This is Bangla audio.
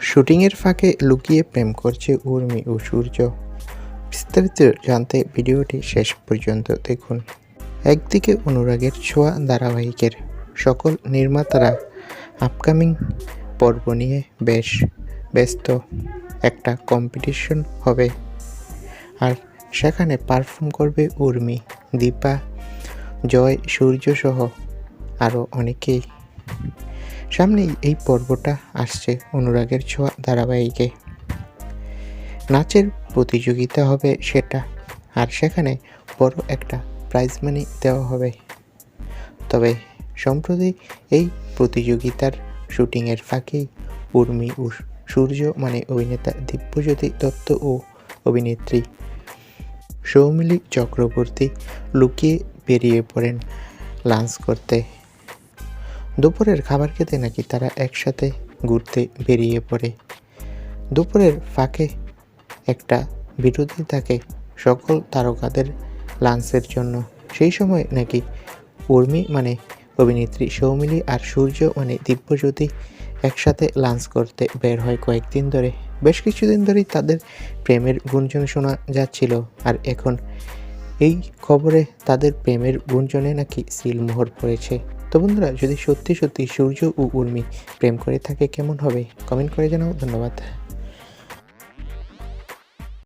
শুটিংয়ের ফাঁকে লুকিয়ে প্রেম করছে উর্মি ও সূর্য। বিস্তারিত জানতে ভিডিওটি শেষ পর্যন্ত দেখুন। একদিকে অনুরাগের ছোঁয়া ধারাবাহিকের সকল নির্মাতারা আপকামিং পর্ব নিয়ে বেশ ব্যস্ত। একটা কম্পিটিশন হবে, আর সেখানে পারফর্ম করবে উর্মি, দীপা, জয়, সূর্য সহ আরও অনেকেই। সামনেই এই পর্বটা আসছে অনুরাগের ছোঁয়া ধারাবাহিকে। নাচের প্রতিযোগিতা হবে সেটা, আর সেখানে বড় একটা প্রাইজ মানি দেওয়া হবে। তবে সম্প্রতি এই প্রতিযোগিতার শুটিংয়ের ফাঁকেই উর্মি ও সূর্য অভিনেতা দিব্যজ্যোতি দত্ত ও অভিনেত্রী সৌমিলি চক্রবর্তী লুকিয়ে বেরিয়ে পড়েন লাঞ্চ করতে। দুপুরের খাবার খেতে নাকি তারা একসাথে ঘুরতে বেরিয়ে পড়ে। দুপুরের ফাঁকে একটা বিরতি থাকে সকল তারকাদের লাঞ্চের জন্য। সেই সময় নাকি উর্মি অভিনেত্রী সৌমিলি আর সূর্য দিব্যজ্যোতি একসাথে লাঞ্চ করতে বের হয় কয়েকদিন ধরে। বেশ কিছুদিন ধরেই তাদের প্রেমের গুঞ্জন শোনা যাচ্ছিল, আর এখন এই খবরে তাদের প্রেমের গুঞ্জনে নাকি সিলমোহর পড়েছে। তো বন্ধুরা, যদি সত্যি সত্যি সূর্য ও উর্মি প্রেম করে থাকে কেমন হবে? কমেন্ট করে জানাও। ধন্যবাদ।